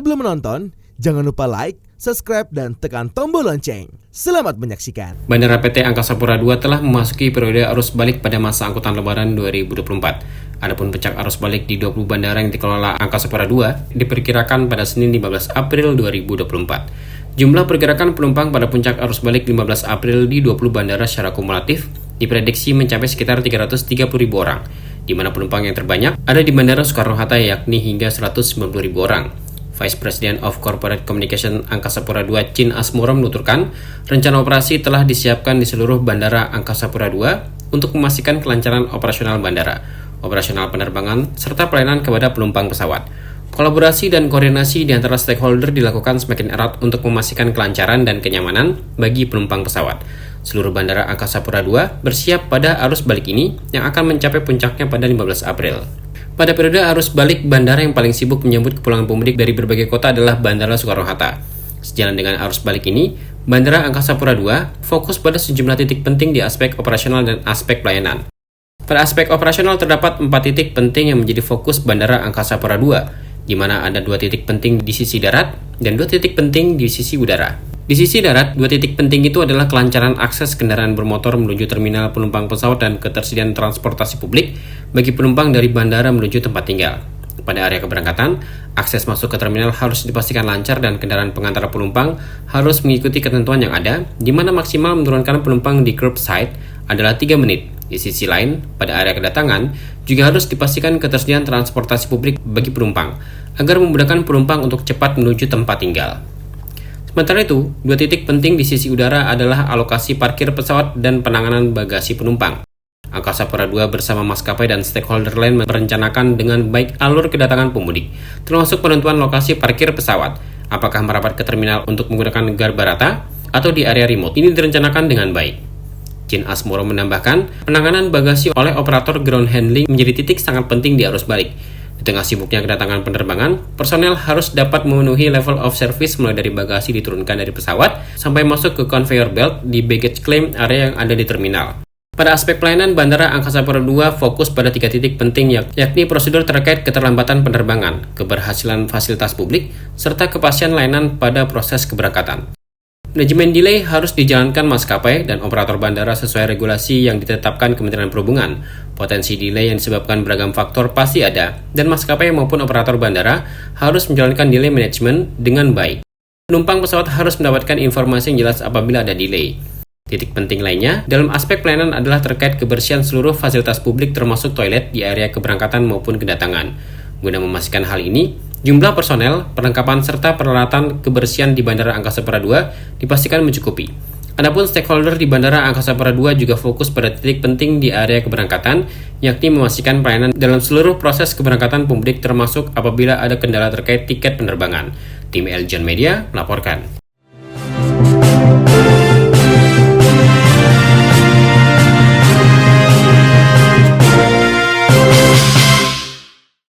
Sebelum menonton, jangan lupa like, subscribe, dan tekan tombol lonceng. Selamat menyaksikan. Bandara PT Angkasa Pura II telah memasuki periode arus balik pada masa angkutan Lebaran 2024. Adapun puncak arus balik di 20 bandara yang dikelola Angkasa Pura II diperkirakan pada Senin 15 April 2024. Jumlah pergerakan penumpang pada puncak arus balik 15 April di 20 bandara secara kumulatif diprediksi mencapai sekitar 330.000 orang, di mana penumpang yang terbanyak ada di Bandara Soekarno-Hatta yakni hingga 190.000 orang. Vice President of Corporate Communication Angkasa Pura II Chin Asmoro menuturkan, rencana operasi telah disiapkan di seluruh bandara Angkasa Pura II untuk memastikan kelancaran operasional bandara, operasional penerbangan, serta pelayanan kepada penumpang pesawat. Kolaborasi dan koordinasi di antara stakeholder dilakukan semakin erat untuk memastikan kelancaran dan kenyamanan bagi penumpang pesawat. Seluruh bandara Angkasa Pura II bersiap pada arus balik ini yang akan mencapai puncaknya pada 15 April. Pada periode arus balik, bandara yang paling sibuk menyambut kepulangan pemudik dari berbagai kota adalah Bandara Soekarno-Hatta. Sejalan dengan arus balik ini, Bandara Angkasa Pura II fokus pada sejumlah titik penting di aspek operasional dan aspek pelayanan. Pada aspek operasional terdapat 4 titik penting yang menjadi fokus Bandara Angkasa Pura II, di mana ada 2 titik penting di sisi darat dan 2 titik penting di sisi udara. Di sisi darat, 2 titik penting itu adalah kelancaran akses kendaraan bermotor menuju terminal penumpang pesawat dan ketersediaan transportasi publik bagi penumpang dari bandara menuju tempat tinggal. Pada area keberangkatan, akses masuk ke terminal harus dipastikan lancar dan kendaraan pengantar penumpang harus mengikuti ketentuan yang ada, di mana maksimal menurunkan penumpang di curbside adalah 3 menit. Di sisi lain, pada area kedatangan, juga harus dipastikan ketersediaan transportasi publik bagi penumpang, agar memudahkan penumpang untuk cepat menuju tempat tinggal. Sementara itu, 2 titik penting di sisi udara adalah alokasi parkir pesawat dan penanganan bagasi penumpang. Angkasa Pura II bersama maskapai dan stakeholder lain merencanakan dengan baik alur kedatangan pemudik, termasuk penentuan lokasi parkir pesawat, apakah merapat ke terminal untuk menggunakan garbarata atau di area remote. Ini direncanakan dengan baik. Chin Asmoro menambahkan, penanganan bagasi oleh operator ground handling menjadi titik sangat penting di arus balik. Di tengah sibuknya kedatangan penerbangan, personel harus dapat memenuhi level of service mulai dari bagasi diturunkan dari pesawat sampai masuk ke conveyor belt di baggage claim area yang ada di terminal. Pada aspek pelayanan, Bandara Angkasa Pura II fokus pada 3 titik penting yakni prosedur terkait keterlambatan penerbangan, keberhasilan fasilitas publik, serta kepastian layanan pada proses keberangkatan. Manajemen delay harus dijalankan maskapai dan operator bandara sesuai regulasi yang ditetapkan Kementerian Perhubungan. Potensi delay yang disebabkan beragam faktor pasti ada, dan maskapai maupun operator bandara harus menjalankan delay management dengan baik. Penumpang pesawat harus mendapatkan informasi yang jelas apabila ada delay. Titik penting lainnya dalam aspek pelayanan adalah terkait kebersihan seluruh fasilitas publik termasuk toilet di area keberangkatan maupun kedatangan. Guna memastikan hal ini, jumlah personel, perlengkapan, serta peralatan kebersihan di Bandara Angkasa Pura II dipastikan mencukupi. Adapun stakeholder di Bandara Angkasa Pura II juga fokus pada titik penting di area keberangkatan, yakni memastikan pelayanan dalam seluruh proses keberangkatan pemudik termasuk apabila ada kendala terkait tiket penerbangan. Tim Eljon Media melaporkan.